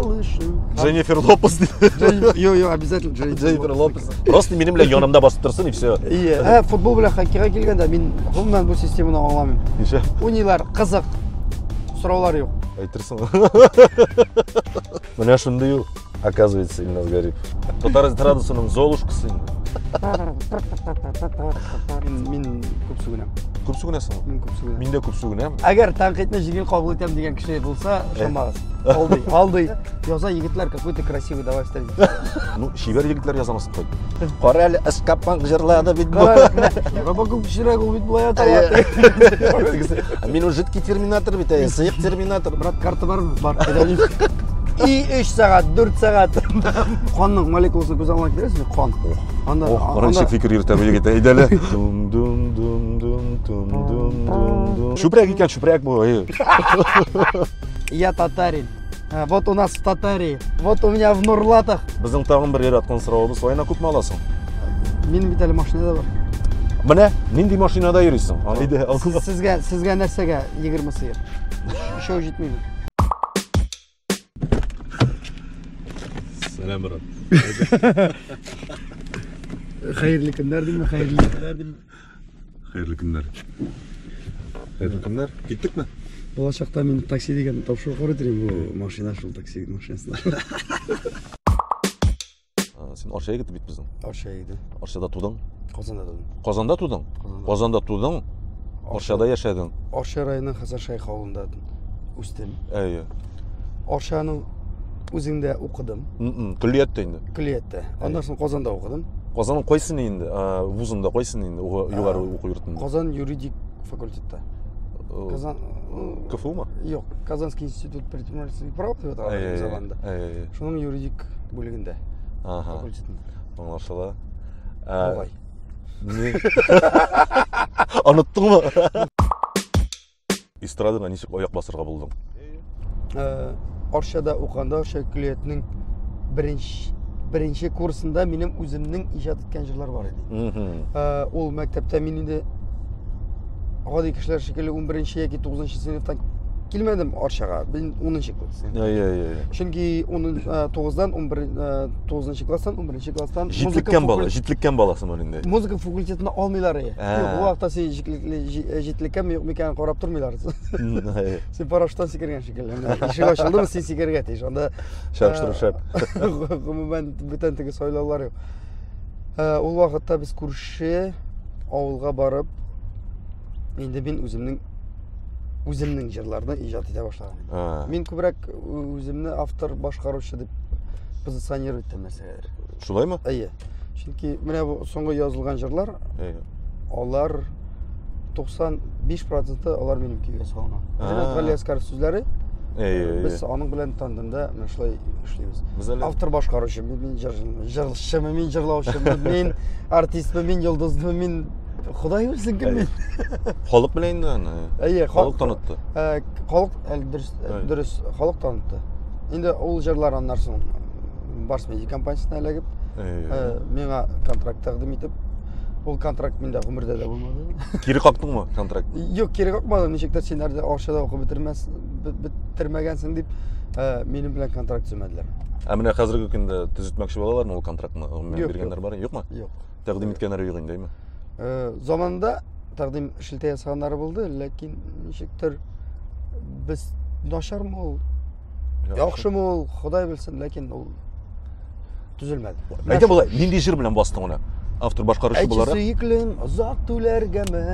малышым. Дженнифер Лопес дейді. Йо, обязательно Дженнифер Лопес. Просто менің біле янымда басып тұрсын, и все. Иә, футбол біле хоккейға келгенде мен ғылымнан бұл системаны аңламаймын. Неше? Ойнайлар қызық, сұраулар жоқ. Айтырсың. Міне шынды ю, оказывается, Ильназ Гарипов. Татар традицияның золушкасы. Мен көп сүгінем. Көп сүгінесің? Мен көп сүгінем. Мен де көп сүгінем. Әгер таңқитіне жігіл қабыл етем деген кіші болса, шамағыз. Алды. Яза егітлер какой-то красивый, давай встретим. Ну, шибер егітлер язамасын қойды. Қарәлі әскаппан жырлады бит бұл. Рабаком кішірек ол бит бұлай аталады. Мен жидкий терминатор бит, сыйық терминатор. Брат, карта бар мı? Бар. И 3 сағат, 4 сағат. Қанның молекуласын көз аңлап кересің, қан. Ораншек фикір ертем егет әйдәлі. Шупряк екен, шупряк бұл. Я татарин. Вот у нас в Татарии. Вот у меня в Нурлатах. Біздің тағын бір ер атқан сұрауымыз, ойына көп ма аласың? Менің бит әлі машинада бар. Міне, нендей машинада ересің? Сізге нәрсеге 20 сыйыр. Шоу жетмейді. Сәлем, брат. Қайырлы күндер деймін, қайырлы күндер деймін. Қайырлы күндер. Қайырлы күндер. Кеттік ме? Болашақта мен такси деген тапшырып қойдырайын, бұл машина шул такси машинасына. Сен Оршаға кетті бит біздің? Оршаға кетті. Оршада тудың? Қазанда тудың. Қазанда тудың? Қазанда тудың? Оршада яшадың? Орша райының Хасаршайх ауылында өстім. Әйе. Оршаның өзіңде оқыдым. Күллиетте енді? Күллиетте. Ondan соң Қазанда оқыдым. Қазанның қойсын енді? Вузында қойсын енді? Юғары оқу йұртында? Қазан юридик факультетті. Казан... КФУ ма? Жоқ, Казанский институт предпринимательства и права деп аталады заманда. Шоның юридик бөлігінде. Факультетінде. Оңашала. Олай. Анықтың ма? Эстрадыға нешік ояқ басырға болдың? Оршада оқығанда Орша күллиетінің бірінші курсында менің өзімнің ижад еткен жырлар бар еді. Ол мәктепте мен енді ғади кішілер шекелі 11-ші яки 9-ші сыныптан келмедім Оршаға. Мен 10-ші класс. Чөнки 9-дан 9-ші класстан 11-ші класстан житліккен баласы мөлінде. Музыка факультетіне алмайлар еді. Ол вақытта сен житліккен мекенін қорап тұрмайлар. Сен парашюттан секірген шекелі. Ишік ашылды ма сен секерге тейш. Шарпштырып шап. Ғымымен бүтін тігі сойлаулар ек. Ол вақытта біз көрші ауылға барып, енді мен өзімнің жырларды ижад ете башлағанмын. Мен көбірек өзімні автор башқарушы деп позиционировать еттім нәрселер. Шулай ма? Иә. Чөнки міне соңғы жазылған жырлар, олар 95% олар менің күйге салынған. Ринат Ғали Аскаров сөздері, біз оның білән тандымда шулай эшлейбез. Автор башқарушы, мен жырлаушымын, мен жырлаушымын, мен артистмін, мен жұлдызымын, мен Құдай білсін кім мен. Халық білейін де? Халық танытты. Дұрыс, халық танытты. Енді ол жырлар аннарсын Барс Медиа компаниясына әлегіп, меңа контракт тағдым етіп, ол контракт менде ғұмырда да болмады. Кері қақтың ма контракт? Жоқ, кері қақмадым. Нешектер сен әрде Оршада оқы бітірмегенсің деп, менің білен контракт сөмәділер. Әміне қазіргі күнде түзітмекші балалар ма ол контрактыны бергендер бар? Жоқ ма? Жоқ. Тәқдим еткенлер үйген деймі? Заманда тәқдим шілте ясағанлары болды, ләкин нешектер біз нашар ма ол, яқшы ма ол, Құдай білсін, ләкин ол түзілмәді. Әйте болай, нендей жыр білен бастың оны? Автор башқарушы болары? Әйтші сүйіклім, ұзақ түлерге мә,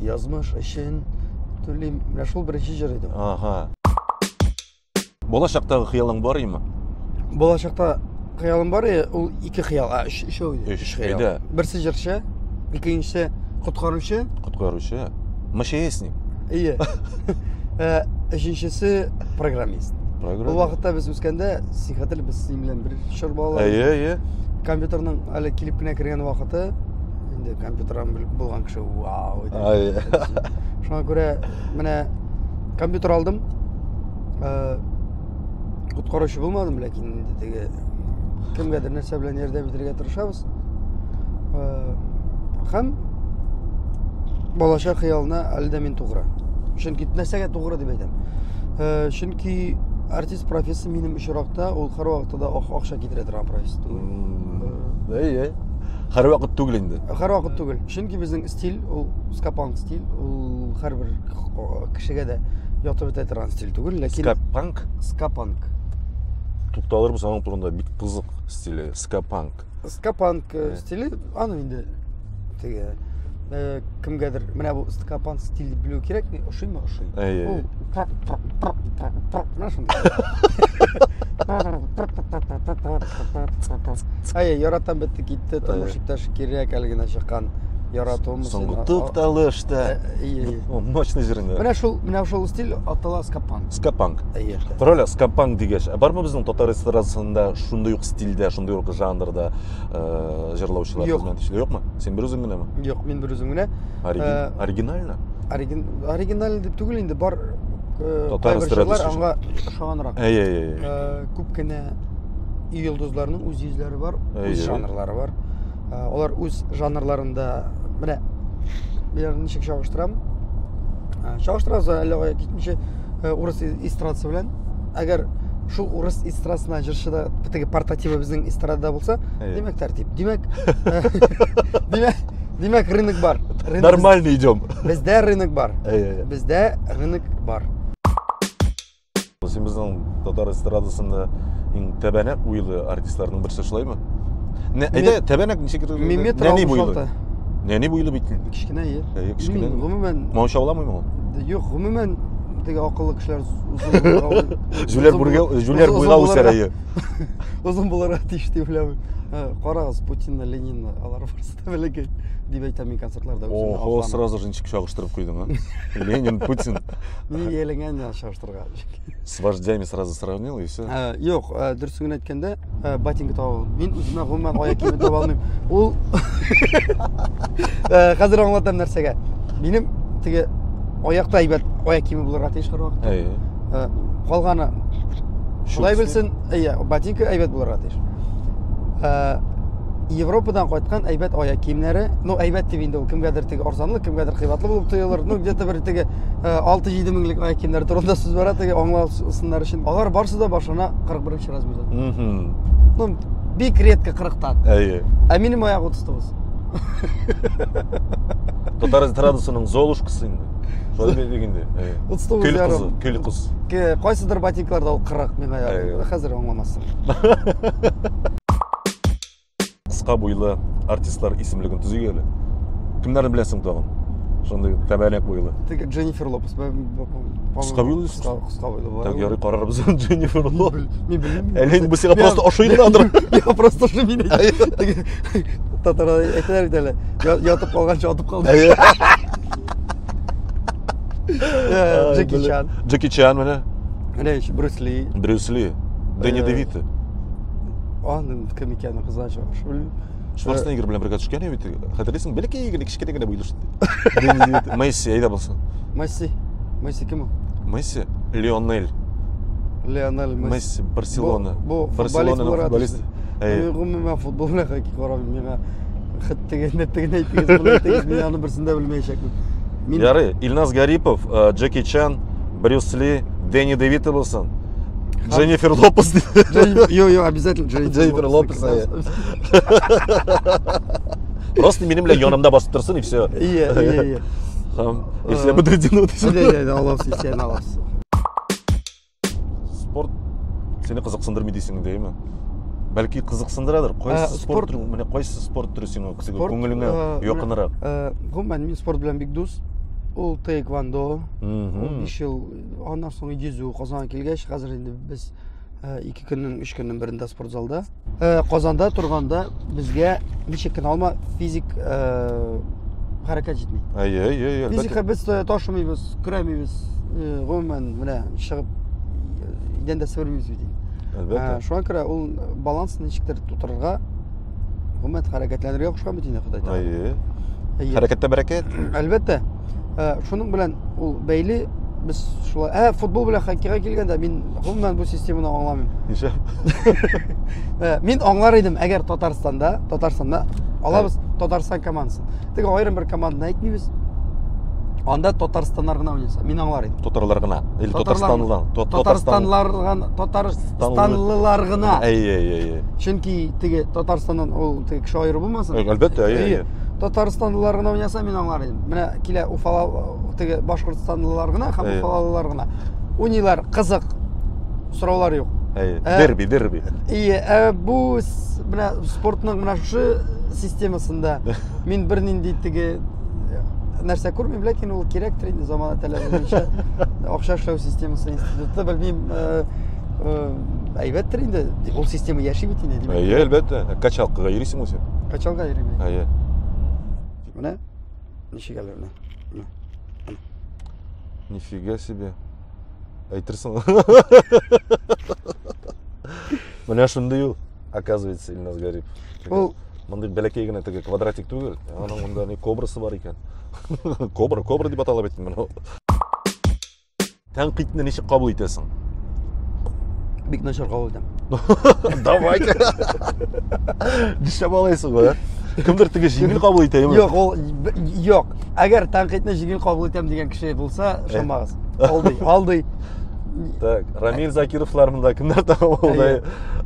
язмыш үшін түлейм. Міне шул бірінші жыр еді. Болашақтағы қиялың бар ема? Болашақта қиялым бар, ол екі қиял, үш қиял. Бірсі жыршы, екіншісі құтқарушы. Құтқарушы? МШСник? Иә. Үшіншісі программист. Бұл вақытта біз өскенде, сен қатылы біз сенімлен бір шыр балалар. Компьютерның әлі келіп кіне кірген вақыты, енді компьютерін болған кіші, вау! Шуңа көре, міне компьютер алдым, құтқарушы болмадым, ләкин кімгәдір нәрсе білен ерде бітірге тұрышабыз. Хам болашақ қиялына әлі де мен тұғыра. Шүнки нәрсеге тұғыра деп айтам. Шүнки артист профессиясы минем очракта ул һәр вакытта акча китерә торган профессия түгел. Әйе. Һәр вакыт түгел инде. Һәр вакыт түгел. Чөнки безнең стиль ул скапанк стиль, ул һәрбер кешегә дә ятып бетә торган стиль түгел, ләкин скапанк. Тукталырбыз аның турында бик кызык стиле скапанк. Скапанк стиле аны инде теге кемгәдер менә бу скапанк стиле белү кирәк, ошыймы ошый. Әйе. Әйе, яратам бетте китте, тормыш иптәш кирәк әле генә чыккан яратуым. Соңгы тукталышта. Мощный җырында. Менә шул стиль атала скапанк. Скапанк. Әйе. Проля скапанк дигәч, бармы безнең татар эстрадасында шундый ук стильдә, шундый ук жанрда җырлаучылар хезмәт юкмы? Син бер үзең генәме? Юк, мин бер үзем генә. Оригинально? Оригиналь дип түгел инде, бар татар эстрадасы аңа ошаганрак. Әйе. Күп кенә йолдызларның үз йөзләре бар, үз жанрлары бар. Алар үз жанрларында менә мин ничек чагыштырам? Чагыштырабыз әле китмичә урыс эстрадасы белән. Әгәр шул урыс эстрадасына җырчыда теге портативы безнең эстрадада булса, димәк тәртип. Димәк рынок бар. Нормально идем. Бездә рынок бар. Әйе. Бездә рынок бар. Син безнең татар эстрадасында иң тәбәнәк уйлы артистларның берсе шулаймы? Әйдә, тәбәнәк ничек? Нәни буйлы. Нәни буйлы бит. Кичкенә ие. Кичкенә. Гомумән Маушауламыймы ул? Юк, гомумән теге акыллы кешеләр Жүләр буйга үсәрәе. Узын буларга тиеш дип беләм. Карагыз, Путинны, Ленинны алар барсы да бәләкәй дип әйтәм мин концертларда. Ого, сразу же ничек чагыштырып куйдың, а? Ленин, Путин. Мин ялынган чагыштырга. С вождями сразу сравнил и все. Юк, дөресен әйткәндә, ботинка таба. Мин үземә гомумән аяк киеме таба алмыйм. Ул хәзер аңлатам нәрсәгә. Минем теге аякта әйбәт аяк киеме булырга тиеш һәр вакыт. Әйе. Калганы шулай белсен, ботинка әйбәт булырга тиеш. Европадан кайткан әйбәт аяк киемнәре, әйбәт дип инде ул кемгәдер теге арзанлы, кемгәдер кыйбатлы булып тоелыр. Где-то бер теге 6-7 меңлек аяк киемнәр турында сүз бара, теге аңлаусыннар өчен. Алар барсы да башына 41 размерда. Бик редко 40-тан. Әйе. Ә минем аяк 39. Татар эстрадасының Золушкасы инде. Шулай дигәндә. 39 ярым. Көл кыз. Кайсыдыр ботинкаларда ул 40 мең аяк. Хәзер аңламассың. Кыска буйлы артистлар исемлеген төзегәле. Кемнәрне беләсең тагын? Шундый тәбәнәк буйлы. Теге Дженнифер Лопес. Кыска буйлы. Кыска буйлы. Так, ярый карарбыз Дженнифер Лопес. Мин белмим. Әле бу сиңа просто ошыйдыр. Я просто ошый мин. Теге татар әйтәләр иде әле. Ятып калганча атып калды. Джеки Чан менә. Менә Брюс Ли. Брюс Ли. Дэнни Девито. Аның кем икәнен кызганча шул. Шварценеггер белән бергә төшкән бит. Хәтерлисең, бәлки кичкенә генә буйлы шул. Дэнни Девито. Месси әйдә булсын. Месси кем ул? Месси. Лионель Месси. Барселона. Футболист. Гомумән футбол белән хоккей карамыйм. Миңа хәттәгә әйтегез, мин аны берсендә белмәячәкмен. Ярый, Илназ Гарипов, Джеки Чан, Брюс Ли, Дэнни Девито булсын. Дженнифер Лопес. Йо, обязательно Дженнифер Лопес. Просто минем белән янымда басып торсын и все. Ие. Если я буду тянуть. Аллас. Спорт сені кызыксындырмый дисең дейме? Бәлки кызыксындырадыр. Кайсы спорт түрү, менә кайсы спорт түрү сиңа күңелеңә якынрак? Гомумән мин спорт белән бик дус. Ул тэквондо. Ишел аннан соң йөзү Казанга килгәч, хәзер инде без 2 көннең 3 көннең берендә спорт залда. Казанда торганда безгә ничек кенә алма физик хәрәкәт җитми. Әйе. Физика без ташымыйбыз, көрәмибез. Гомумән менә чыгып идәндә сөрмибез бит. Әлбәттә. Шуңа күрә ул балансны ничектер тутырырга гомумән хәрәкәтләнергә кушкан бит инде Ходай таба. Әйе. Хәрәкәттә бәрәкәт. Әлбәттә. Шуның белән ул бәйле без шулай футбол белән хоккейга килгәндә мин гомумән бу системаны аңламыйм. Ничә? Мин аңлар идем, әгәр Татарстанда алабыз Татарстан командасын. Теге аерым бер команданы әйтмибез. Анда Татарстаннар гына уйнаса, мин аңлар идем. Татарлар гына. Или Татарстанлылар. Татарстанлылар гына. Әй. Чөнки теге Татарстаннан ул теге кеше айыры булмасын. Әлбәттә, әй. Татарстанлылар гына уйнаса, мин аңлар идем. Менә килә Уфала теге Башкортстанлылар гына һәм Уфалылар гына. Уйныйлар, кызык. Сораулар юк. Дерби. Бу менә спортның менә шушы системасында мин бернинди теге нәрсә күрмим, ләкин ул кирәктер инде замана таләбе буенча. Акча эшләү системасы институты, белмим, әйбәттер инде. Ул система яши бит инде, димәк. Әлбәттә. Качалкага йөрисең син. Качалга йөрим. Менә ничек әле менә. Нифига себе. Әйтерсең. Менә шундый ул, оказывается, Илназ Гарипов. Ул мондай бәләкәй генә теге квадратик түгел. Аның монда не кобрасы бар икән. Кобра дип атала бит менә. Тәнкыйтьне ничек кабул итәсең? Бик начар кабул итәм. Давай. Дишә балайсың ғой. Кемдер теге җиңел кабул итәме? Юк, ул юк. Әгәр тәнкыйтьне җиңел кабул итәм дигән кеше булса, шамагыз. Алдый. Так, Рамил Закировлар монда кемнәр тагылды?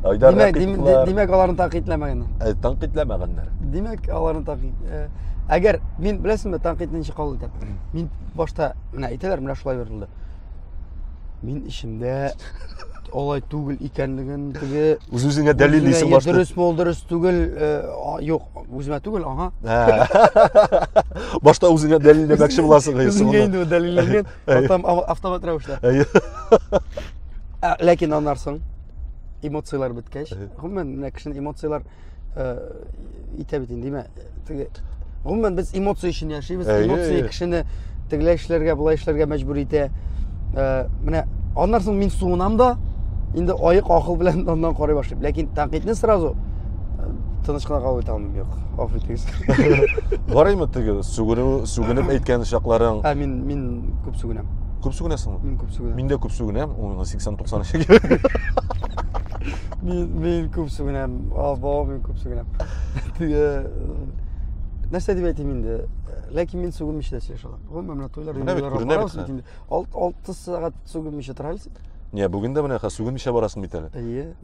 Айдар Рәкыйповлар. Димәк, аларны тәнкыйтьләмәгәннәр. Тәнкыйтьләмәгәннәр. Димәк, аларны тәнкыйть. Әгәр мин беләсеңме, тәнкыйтьне ничек кабул итәм? Мин башта менә әйтәләр, менә шулай бирелде. Мин ишемдә алай түгел икәнлеген теге үзеңә дәлиллисең башта. Дөрес түгел, юк, үземә түгел, аңа. Башта үзеңә дәлилләмәкче буласың. Үзеңә инде дәлилләнгән, автомат рәвештә. Ләкин аннан соң эмоциялар беткәч, гомумән менә кешенең эмоциялар итә бит инде, теге гомумән без эмоция өчен яшибез, эмоция кешене тегеләй эшләргә, булай эшләргә мәҗбүр итә. Менә аннан соң мин суынам да, инде аяк акыл белән аннан карый башлыйм. Ләкин тәнкыйтьне сразу тыныч кына кабул итә алмыйм, юк. Аф итегез. Бараймы теге сүгенеп әйткән шакларың? Мин күп сүгенәм. Күп сүгенәсеңме? Мин күп сүгенәм. Мин дә күп сүгенәм, 80-90 шәкер. Мин күп сүгенәм. Мин күп сүгенәм. Теге нәрсә дип әйтим инде. Ләкин мин сүгенмичә яшәп алам. Гомумән менә тойлар инде. 6 сәгать сүгенмичә торалсың. Не, бүген дә менә сүгенмичә барасың бит әле.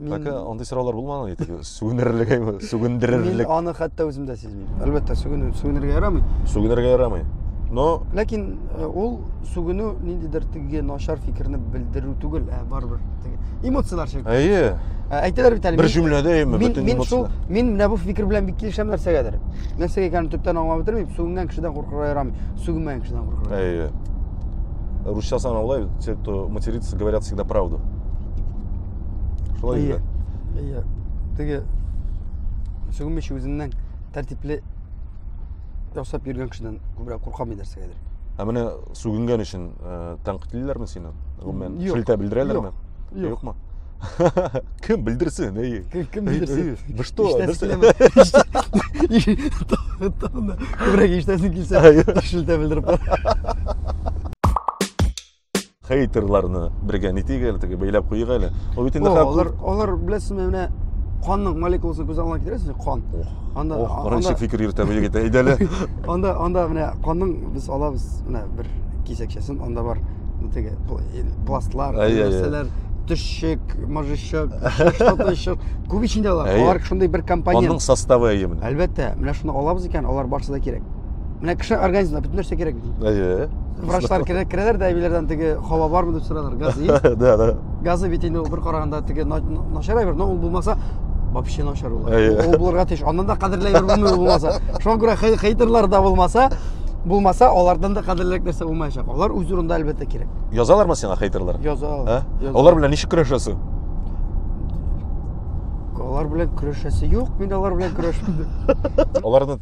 Пока андый сораулар булмаган иде. Сүгенерлегме, сүгендерерлек. Мин аны хәтта үзем дә сизмим. Әлбәттә, сүгенергә ярамый. Сүгенергә ярамый. Но ләкин ул сүгенү ниндидер теге начар фикерне белдерү түгел, барбер теге эмоциялар шәк. Әйтәләр бит әле. Бер җөмләдә бөтен эмоциялар. Мин менә бу фикер белән бик килешәм нәрсәгәдер. Нәрсәгә икәнен төптән аңлап бетермим, сүгенгән кешедән куркырга ярамый, сүгенмәгән кешедән куркырга. Русча саналай, те, кто матерится, говорят всегда правду. Шулай иде. Теге сүгенмичә үзеннән тәртипле ясап йөргән кешедән күбрәк куркам идерсәгәдер. Менә сүгенгән өчен тәнкыйтьлиләрме сине? Гомумән шелтә белдерәләрме? Юкмы? Кем белдерсен? Кем белдерсен? Вы что? Күбрәк иштәсен килсә, шелтә белдереп бар. Хейтерларны бергә нитик әле, теге бәйләп куйык әле. Ул бит инде алар беләсезме, менә канның молекуласын күз алдына китерәсез, кан. Анда фикер йөртә бит әйдәле. Анда менә канның без алабыз, менә бер кисәкчәсен, анда бар теге пластлар, нәрсәләр, төшчек, мажычок, что-то күп ичендә алар шундый бер компонент. Канның составы әйеме? Әлбәттә, менә шуны алабыз икән, алар барысы да кирәк. Менә кеше организмына бөтен нәрсә кирәк бит. Врачлар керәләр дә әбиләрдән теге һава бармы дип соралар, газы. Да. Газы бит инде бер караганда теге начар бер, но ул булмаса вообще начар ул. Ул булырга тиеш. Аннан да кадерләй бер булмаса. Шуңа күрә хейтерлар да булмаса, алардан да кадерлерәк нәрсә булмаячак. Алар үз урында әлбәттә кирәк. Язалармы сиңа хейтерлар? Язалар. Алар белән ничек көрәшәсең? Алар белән көрәшәсе юк, мин алар белән көрәшмим. Аларны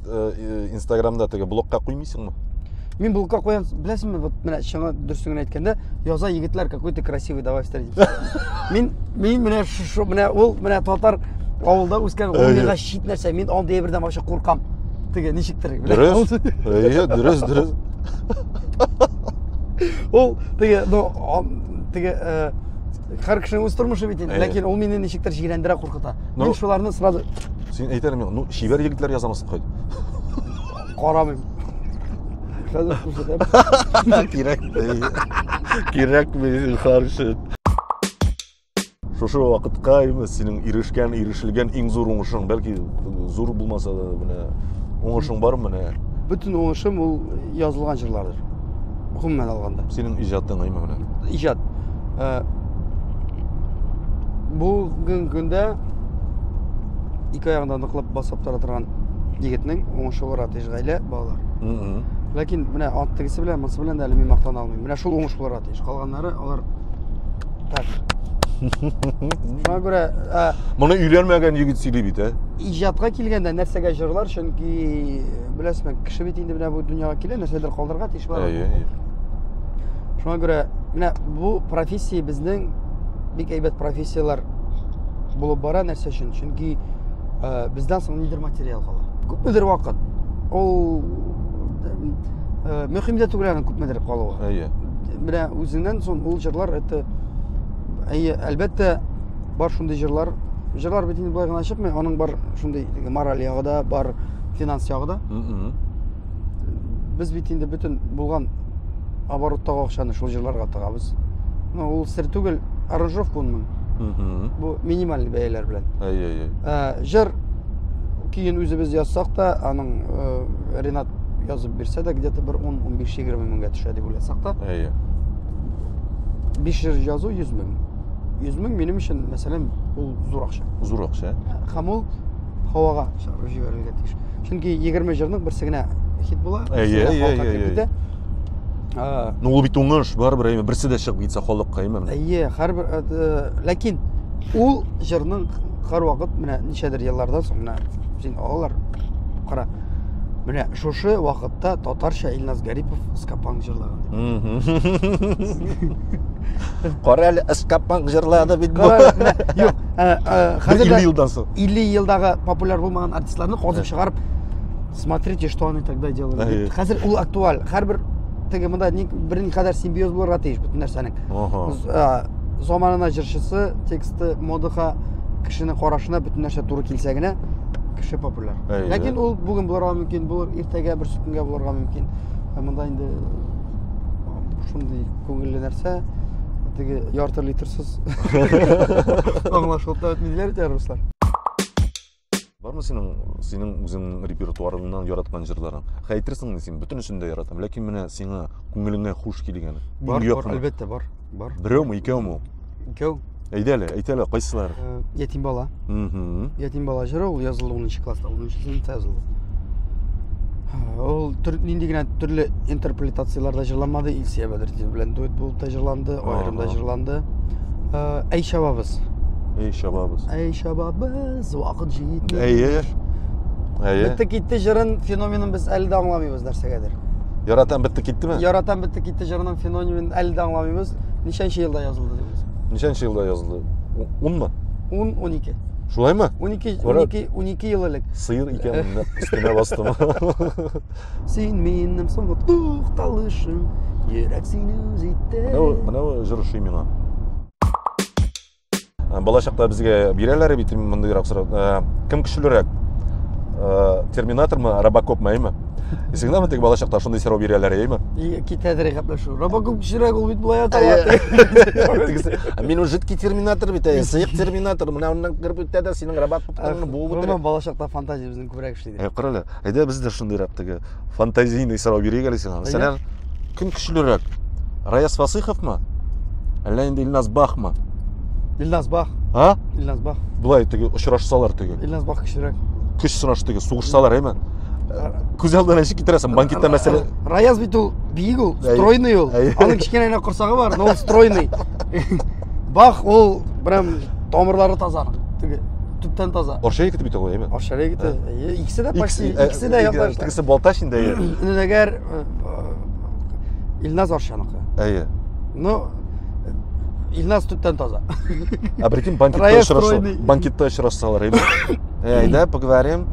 Инстаграмда теге блокка куймыйсыңмы? Мин блокка куям, беләсеңме, вот менә шуңа дөресен әйткәндә, яза егетләр какой-то красивый, давай встретим. Мин менә шу менә ул менә татар авылда үскән, ул миңа шит нәрсә, мин андый бердән башы куркам. Теге ничектер? Дөрес. Дөрес. Ул теге һәр кешенең үз тормышы бит инде, ләкин ул мине ничектер җирәндерә, куркыта. Мин шуларны сразу син әйтәләр, шибәр егетләр язамысың кайда? Карамыйм. Хәзер күрсәтәм. Кирәк менә харшы. Шушы вакытка синең ирешелгән иң зур уңышың, бәлки зур булмаса да, менә уңышың бар менә. Bütün уңышым ул язылган җырлардыр. Гомумән алганда. Синең иҗатың әйме менә. İcat. Bugün көндә ике ягында ныклап басып тора торган егетнең уңышы бар аты гаилә балалар. Ләкин менә аттыгысы белән, монсы белән әле мин мактана алмыйм. Менә шул уңыш булыр аты. Калганнары алар так. Шуңа күрә Моны өйләнмәгән егет сөйли бит, иҗатка килгәндә нәрсәгә җырлар, чөнки беләсезме, кеше бит инде менә бу дөньяга килә, нәрсәдер калдырырга тиеш бар. Шуңа күрә менә бу профессия безнең бик әйбәт профессиялар булып бара нәрсә өчен? Чөнки бездән соң нидер материал кала. Күпмедер вакыт ул мөһим дә түгел күпмедер калуы. Менә үзеннән соң ул җырлар это әлбәттә бар шундый җырлар. Җырлар бит инде болай гына чыкмый, аның бар шундый мораль ягы да, бар финанс ягы да. Без бит инде бүтән булган обороттагы акчаны шул җырларга тыгабыз. Ул сер түгел, аранжировка уның. Бу минималь бәяләр белән. Җыр кийин үзебез язсак та, аның Ренат язып бирсә дә, где-то бер 10-15-20 меңгә төшә дип уйласак та. 5 җыр язу 100 мең. 100 мең минем өчен, мәсәлән, ул зур акча. Зур акча. Һәм ул һавага чыгарып җибәрергә тиеш. Чөнки 20 җырның берсе генә хит була. Ну ул бит уңыш, барыбер берсе дә чыгып китсә халыкка әйме. Һәрбер, ләкин ул җырның һәрвакыт менә ничәдер еллардан соң менә син алар кара. Менә шушы вакытта татарча Илназ Гарипов Скапан җырлаган. Кара әле Скапан җырлады бит бу. Юк, хәзер 50 елдан соң. 50 елдагы популяр булмаган артистларны казып чыгарып, смотрите, что они тогда делали. Хәзер ул актуаль. Һәрбер теге монда бер никадәр симбиоз булырга тиеш бөтен нәрсәнең. Заманына җырчысы, тексты, модага, кешенең карашына бөтен нәрсә туры килсә генә кеше популяр. Ләкин ул бүген булырга мөмкин, булыр иртәгә бер сөткөнгә булырга мөмкин. Монда инде шундый күңелле нәрсә, теге ярты литрсыз аңлашылып та үтмиләр икән руслар. Бармы синең үзең репертуарыңнан яраткан җырларың? Әйтерсең син бөтен өчен дә яратам, ләкин менә сиңа күңелеңә хуш килгән. Бар, әлбәттә бар. Берәүме, икәүме? Икәү. Әйдәле, кайсылар? Ятим бала. Ятим бала җыры ул язылды 10 класста, 10 сыйныфта язылды. Ул нинди генә төрле интерпретацияларда җырламады, Илсия Бәдретдинов белән дуэт булып та җырланды, аерымда җырланды. Әй шабабыз. Әй шабабыз, вакыт җитте. Бетте китте җырын феноменын без әле дә аңламыйбыз нәрсәгәдер. Яратам бетте киттеме? Яратам бетте китте җырының феноменын әле дә аңламыйбыз. Ничәнче елда язылды дибез? Ничәнче елда язылды? 10мы? 10-12. Шулаймы? 12 ел элек. Сыйыр икән, өстенә бастым. Син минем соңгы тукталышым, йөрәк сине үз итте. Менә җыр ошый миңа. Балачакта безгә бирәләр бит мондыйрак сорау. Кем көчлерәк? Терминатормы, Робокопмы, әйме? Сигнамы теге балачакта шундый сорау бирәләр, әйме? Китәдер гәпләшү. Робокоп көчлерәк ул бит булай ата. Мин уже терминатор бит, сыйык терминатор. Менә уннан кырып үтә дә синең Робокоптан булып бит. Роман балачакта фантазия безнең күбрәк эшләде. Карале, әйдә без дә шундыйрак теге фантазийный сорау бирик әле сиңа. Мәсәлән, кем көчлерәк? Раяз Фасыйховмы? Әллә инде Илназ Бахмы? Илназ Бах. Илназ Бах. Булай теге очрашсалар теге. Илназ Бах көчлерәк. Көч сынаш теге сугышсалар, әйме? Күз алдына ничек китерәсең? Банкетта мәсәле. Раяз бит ул биек ул, стройный ул. Аның кичкенә генә корсагы бар, но ул стройный. Бах ул прям тамырлары таза. Теге төптән таза. Орша егете бит ул, әйме? Орша егете. Икесе дә почти, икесе дә якташ. Тегесе Балташ инде. Әгәр Илназ Оршаныкы. Әйе. Ну Илназ төптән таза. Прикинь, банкетта очрашсалар, әйме? Әйдә, поговорим.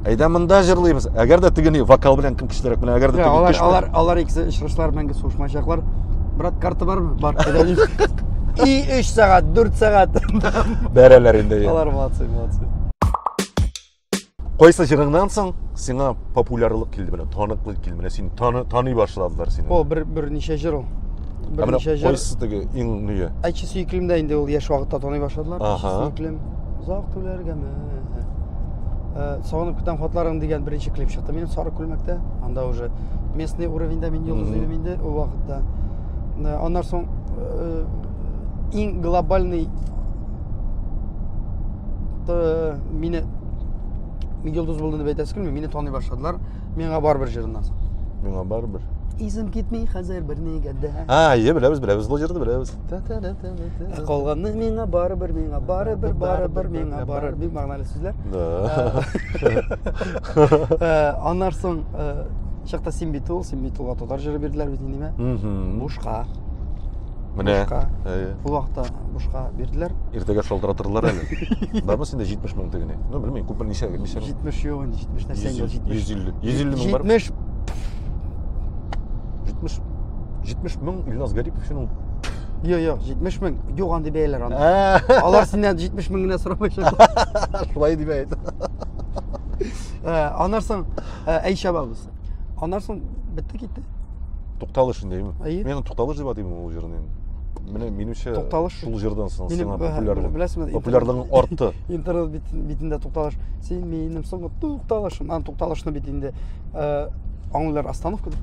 Әйдә монда җырлыйбыз. Әгәр дә тегене вокал белән кем көчлерәк, менә әгәр дә теге көчлерәк. Алар икесе очрашлар мәңге сугышмаячаклар. Брат, карта бармы? Бар. И 3 сәгать, 4 сәгать. Бәрәләр инде. Алар молодцы. Қойса жырыңнан соң сеңа популярлық келді, міне танықлық келді, міне сені тани башладылар сені. Ол бір неше жыл ол. Бірнеше жыл. Қойсы теге ең не? Айтшы сүйкілімде енді ол еш уақытта тани башладылар. Сүйкілім ұзақ түлергеме. Сағынып күтем хотларың деген бірінші клип шықты. Менің сары күлмекте. Анда уже местный уровеньде мен йылдыз елемейді ол уақытта. Ондан соң ең глобальный мені йылдыз болдың деп айтасыз келме, мені тани башладылар. Менға бар бір жерінен соң. Менға бар бір. Изім кетмей қазір бір негеді. Е, білеміз, бұл жерді білеміз. Қолғаны менға бары бір, менға бары бір, менға бары бір. Бек мағыналы сөздер. Анар соң шақта Симбитулға тотар жыры берділер бетінде ме? Бушқа. Міне. Бұл вақытта Бушқа берділер. Ертеге шолтыратырлар әлі. Бар ма сенде 70 мың тегіне? Білмейін, көп бір неше? 70 жоқ енді, 70 нәрсен жоқ, 150 мың бар? 70 мың Ильназ Гарипов сенің? Жоқ, 70 мың. Жоқ, аңды бәйлер аңды. Алар сенен 70 мыңына сұрамай шықты. Шылай деп әйді. Анарсың әйша бабыз. Анарсың бітті кетті. Тоқталыш деймін. Менің тоқталыш деп атаймын ол жерінен. Меніңше шул жерден сыңа популярлығың артты. Интернет бетінде тоқталыш. Сен менің соңғы тоқталышым. Ан тоқталышының бетінде аңылар остановкаdır.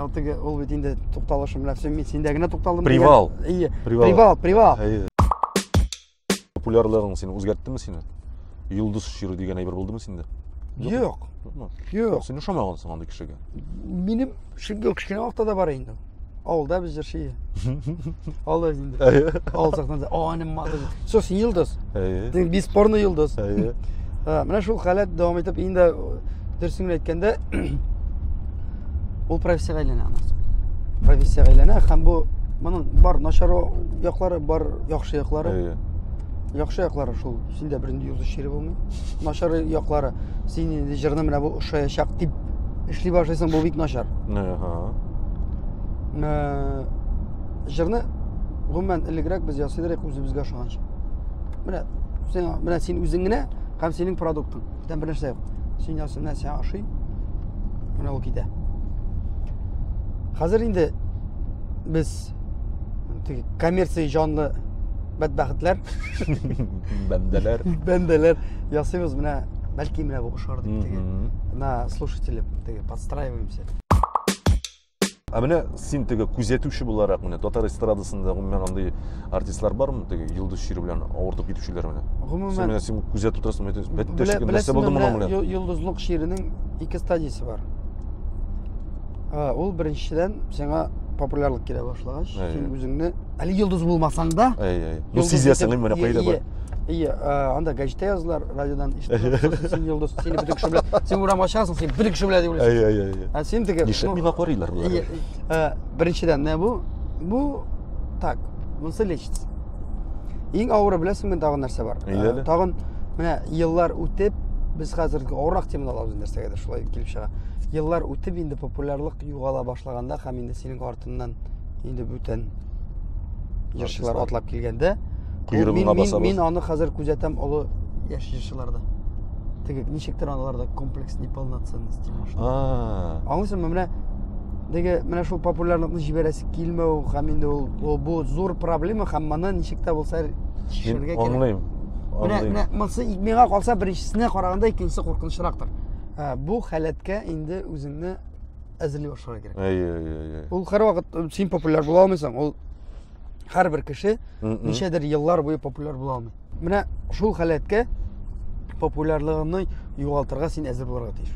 Алтыгы ол бетінде тоқталышым. Мен сендегіне тоқталдым. Привал. Привал. Популярлығың сені өзгертті ме сені? Йылдыз шыры деген айбір болды ме сенде? Жоқ. Сені шамағансың аңды кішіге? Менің кішкене уақытта да бар енді. Ауылда біз жер шейі. Ауылда біздің. Ауыл сақтанса, аным мады. Со, сен йылдыз. Бесспорно йылдыз. Мына шул халат давам етіп, енді дұрысыңын айткенде ол профессияға айлана. Профессияға айлана, һәм бұл мұның бар нашар яқлары, бар яқшы яқлары. Яқшы яқлары шул, сенде бірінде йылдыз шері болмай. Нашар яқлары, сен жырны мына бұл ұшая шақ тип ішлей башлайсың, бұл бик нашар. Жырны ғұммен ілігірек біз ясыдырек өзімізге ашығаншы. Мына сен өзіңіне, қам сенің продуктың. Дән бір нәрсе жоқ. Сен ясына сен ашый, мына ол кейде. Қазір енді біз коммерция жанлы бәдбәқітлер, бәнделер ясымыз мына бәлки мына бұл ұшарды. Мына слушатели подстраиваемся. Міне сен теге күзетуші боларақ, міне Татар эстрадасында ғұммен андай артистлар бар ма? Теге йылдыз шері білен ауыртып кетушілер міне. Ғұмымен сен күзет отырасың, бәттешкен нәрсе болды мұна міне? Йылдызлық шерінің екі стадиясы бар. Ол біріншіден сеңа популярлық келе башлағаш, сен өзіңді әлі йылдыз болмасаң да, сезесің міне пайда бар. Анда газетте жазылар, радиодан сен йылдыз, сені бүді кіші біледі, сен ұрамға шығасың, сен бүді кіші біледі ойлайсың. Сен теге неші миға қорыйлар бұлар? Біріншіден не бұл? Бұл так, мұнысы лечится. Ең ауыры білесің мен тағын нәрсе бар. Тағын міне йыллар өтеп, біз қазіргі ауырақ темін аламыз нәрсеге де шулай келіп шыға. Йыллар өтіп енді популярлық юғала башлаганда, һәм енді сенің артыңнан енді бүтән жыршылар атлап келгенде, мен аны қазір күзетем олы яш жыршыларда. Теге ничектер аналарда комплекс неполноценность деп башлады. Аңлайсың ба, мына шул популярлыкны жиберәсе килмәү, һәм енді ол бу зур проблема, һәм маны ничектә булса тикшерергә кирәк. Аңлыйм. Монысы миңа калса беренчесенә караганда икенчесе куркынычрактыр. Бу халәткә инде үзеңне әзерли башларга кирәк. Ул һәрвакыт син популяр була алмыйсың. Ул һәрбер кеше ничәдер еллар буе популяр була алмый. Менә шул халәткә популярлыгын югалтырга син әзер булырга тиеш.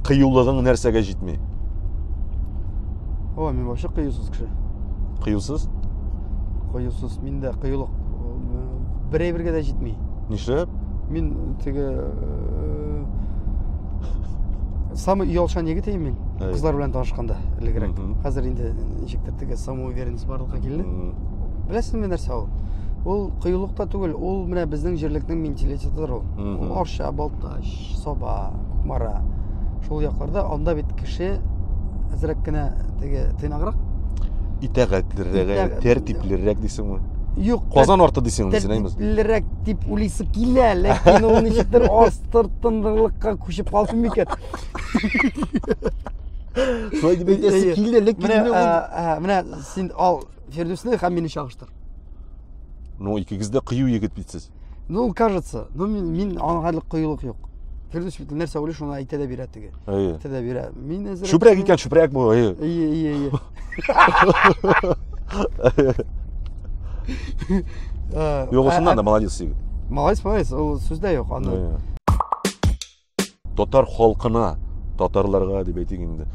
Кыюлыгың нәрсәгә җитми? Мин вообще кыюсыз кеше. Кыюсыз? Кыюсыз, миндә кыюлык берәй-бергә дә җитми. Нишләп? Мин теге самый ұялшан егет мен қызлар белән танышканда элегрәк. Хәзер инде ничектер теге самоуверенность барлыкка килде. Беләсезме нәрсә ул? Ул кыюлыкта түгел, ул менә безнең җирлекнең менталитетыдыр ул. Арча, Балташ, Саба, Кукмара. Шул якларда анда бит кеше әзрәк кенә теге тыйнаграк. Итәгатьлерәк, тәртиплерәк дисеңме? Юк. Казан арты дисең сен әймез. Тәртиплерәк дип уйлыйсы килә, ләкин ул ничектер астыртынлыкка күчеп калды микән? Шулай дип әйтәсе килә, ләкин менә син ал Фирдусны һәм мине чагыштыр. Ну, икегез дә кыю егет битсез. Ну, кажется, ну мин аңгарлык кыюлык юк. Фирдус бит нәрсә уйлый, шуны әйтә дә бирә теге. Әйтә дә бирә. Мин әзер. Шүпрәк икән, шүпрәк бу. Ие. Югысыннан да молодец егет. Молодец, ул сүздә юк аны. Татар халкына, татарларга дип әйтик инде.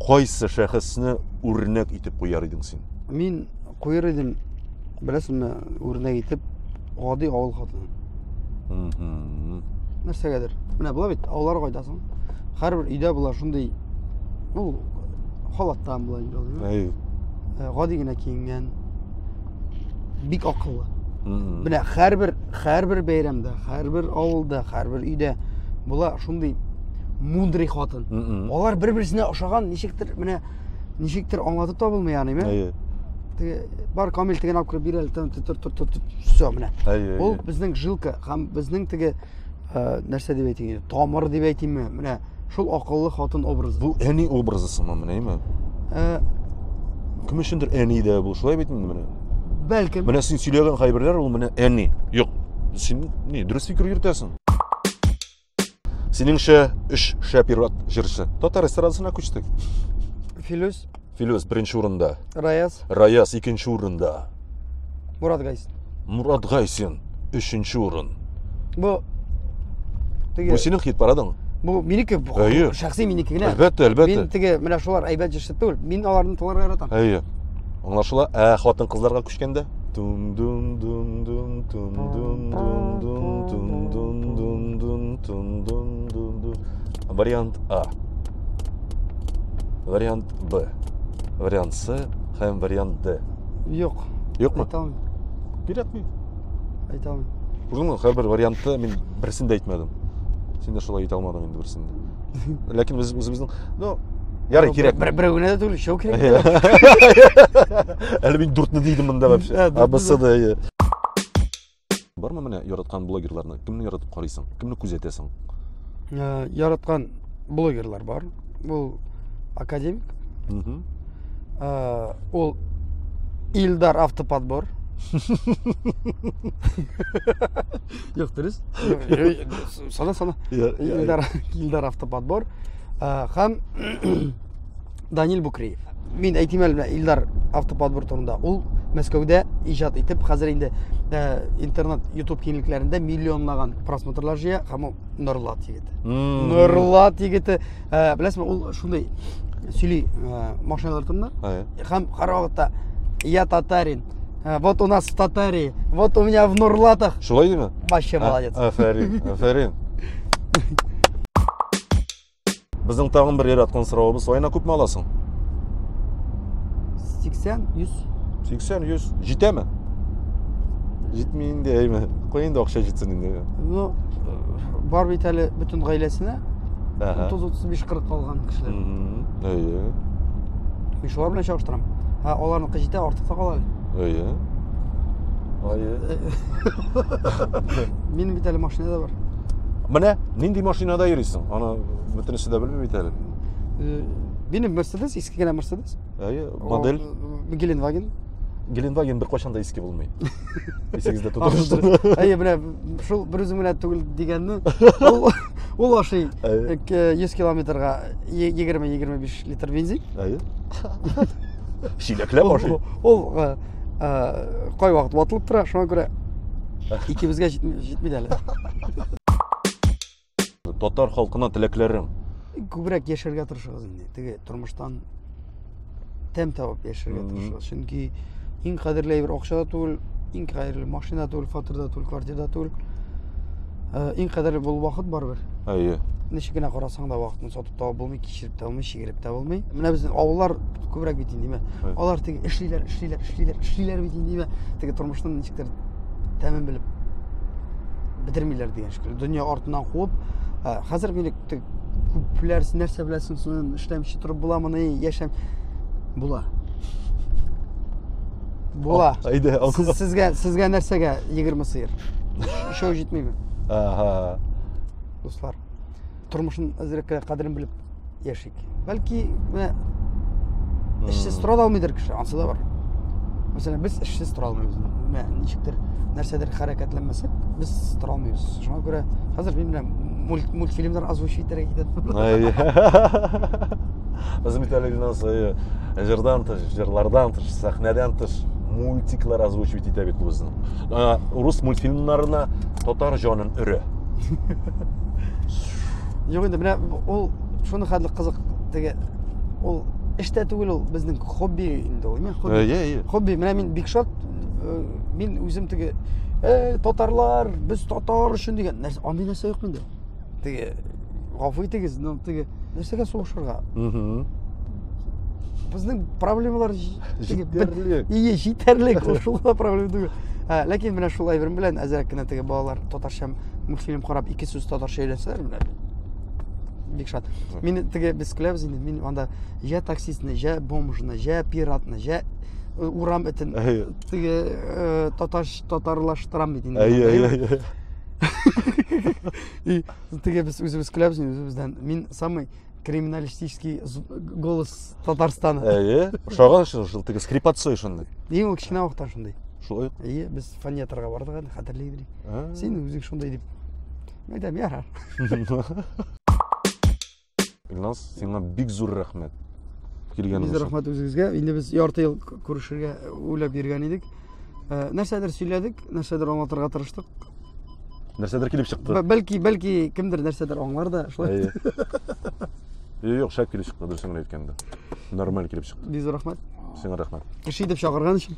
Кайсы шәхесне үрнәк итеп куяр идең син? Мин куяр идем, беләсеңме, үрнәк итеп гади авыл хатыны. Нәрсәгәдер. Менә була бит, авыллар кайдасың. Һәрбер өйдә була шундый. Ул халаттан була инде. Гади генә киенгән. Бик акыллы. Менә һәрбер бәйрәмдә, һәрбер авылда, һәрбер өйдә була шундый мудрый хатын. Алар бер-берсенә ошаган, ничектер аңлатып табылмый яныймы? Теге бар Камил теген алып кирип бирә, всё менә. Ул безнең жилка һәм безнең теге нәрсә дип әйтик, тамыр дип әйтимме? Менә шул акыллы хатын образы. Бу әни образы сымы менәме? Кем өчендер әни дә бу, шулай бит инде менә. Бәлкем. Менә син сөйләгән хәбәрләр ул менә әни. Юк. Син ни, дөрес фикер йөртәсең. Синеңчә эш шапират җырчы. Татар эстрадасына күчтек. Филус беренче урында. Раяз икенче урында. Мурат Гайсин өченче урын. Бу синең хит парадың? Бу минеке, шәхси минеке генә. Әлбәттә. Мин теге менә шулар әйбәт җырчы түгел. Мин аларны тыңларга яратам. Аңлашыла, хатын кызларга күчкәндә? Дун дун дун дун дун дун дун дун дун дун дун дун дун дун дун. Вариант А. Вариант Б. Вариант С һәм вариант Д. Юк. Юкмы? Әйтәм. Кирәкми. Әйтәм. Узган һәрбер вариантты мин берсен дә әйтмәдем. Син дә шулай әйтә алмадың инде берсен дә. Ләкин без үзебезнең, ярый кирәк. Бер генә дә түгел, шоу кирәк. Әле мин 4-не дидем монда вообще. Абысыды. Бармы менә яраткан блогерларны? Кемне яратып карыйсың? Кемне күзәтәсең? Яраткан блогерлар бар. Бу академик. Ул Илдар автоподбор. Юк, дөрес. Сана. Илдар автоподбор. Һәм Данил Букреев. Мин әйтим әле Илдар автоподбор турында. Ул Мәскәүдә иҗат итеп, хәзер инде интернет, YouTube кинлекләрендә миллионлаган просмотрлар җыя, һәм Нурлат егете. Нурлат егете, беләсезме, ул шундый сөйли машиналар турында. Һәм һәрвакытта я татарин. Вот у нас в Татарии, вот у меня в Нурлатах. Шулай диме? Вообще молодец. Афәрин. Безнең тагын бер яраткан соравыбыз, айна күпме аласың? 80-100. 80-100. Җитәме? Җитми инде, әйме. Кой инде акча җитсен инде. Ну, бар бит әле бүтән гаиләсенә 30-35-40 калган кешеләр. Мин шулар белән чагыштырам. Аларның җитә, артык та кала. Мин бит әле машинада бар. Менә нинди машинада йөрисең? Аны бөтенесе дә белмим бит әле. Минем Mercedes, иске генә Mercedes. Модель Gelenwagen. Gelenwagen бер качан да иске булмый. Исегездә тотыштырды. Менә шул бер үзем генә түгел дигәнне, ул ашый 100 километрга 20-25 литр бензин. Шиләкләп ашый. Ул кай вакыт ватылып тора, шуңа күрә икебезгә җитмәде әле. Татар халкына теләкләрем. Күбрәк яшәргә тырышыгыз инде. Теге тормыштан тәм табып яшәргә тырышыгыз. Чөнки иң кадерле әйбер акча да түгел, иң кадерле машина түгел, фатирда түгел, квартирада түгел. Иң кадерле бул вакыт барбер. Ничек кенә карасаң да вакытны сатып таба булмый, кичереп таба булмый, шигереп таба булмый. Менә безнең авыллар күбрәк бит инде. Алар теге эшлиләр бит инде. Теге тормышның ничектер тәмен белеп бетермиләр дигән шикелле. Дөнья артыннан куып, хәзер мине күпләр нәрсә беләсең, соң эшләмче торып буламыни, яшәм була. Бола. Айда. Сізге нәрсеге 20 сиыр. Үшеу жетмейме? Аха. Достар, тұрмышын әзірекке қадірін біліп яшик. Бәлки, ішсіз тұра алмайдыр кіші, ансы да бар. Mesela biz işsiz тұра алмайбыз. Нешіктер нәрседер харакетләнмәсек, біз тұра алмайбыз. Шуңа күрә хәзер мен мультфильмдар озвучиваторга китәм. Biz митәлегеннән жырдан тыш, жырлардан тыш, сәхнәдән тыш мультиклар озвучивать итә бит безнең. Рус мультфильмнарына татар җанын өрә. Юк инде менә ул шуны хәтле кызык теге ул эштә түгел ул безнең хобби инде ул. Хобби менә мин бик шат мин үзем теге татарлар, без татар өчен дигән нәрсә андый нәрсә юк инде. Теге гафу итегез, теге нәрсәгә сугышырга. Безнең проблемалар җитәрлек. Җитәрлек, шул да проблема түгел. Ләкин менә шулай бер белән әзрәк кенә теге балалар татарча мультфильм карап 2 сүз татарча өйрәнсәләр менә бик шат. Мин теге без көләбез инде, мин анда җә таксистны, җә бомжны, җә пиратны, җә урам этен теге татарлаштырам бит инде. И теге без үзебез көләбез инде үзебездән. Мин самый криминалистический голос Татарстана. Ошага шул теге скрипация шундый. Ул кичкенә вакытта шундый. Шулай. Без фонетрга бардык әле, хәтерләй идек. Син үзең шундай дип. Мәйдәм ярар. Илназ, сиңа бик зур рәхмәт. Бик зур рәхмәт үзегезгә. Инде без ярты ел күрешергә уйлап йөргән идек. Нәрсәдер сөйләдек, нәрсәдер аңлатырга тырыштык. Нәрсәдер килеп чыкты. Бәлки кемдер нәрсәдер аңлар да, шулай. Юк, шәп килеп чыкты, дөресен әйткәндә. Нормаль килеп чыкты. Бик зур рәхмәт. Сиңа рәхмәт. Кеше итеп чакырган өчен.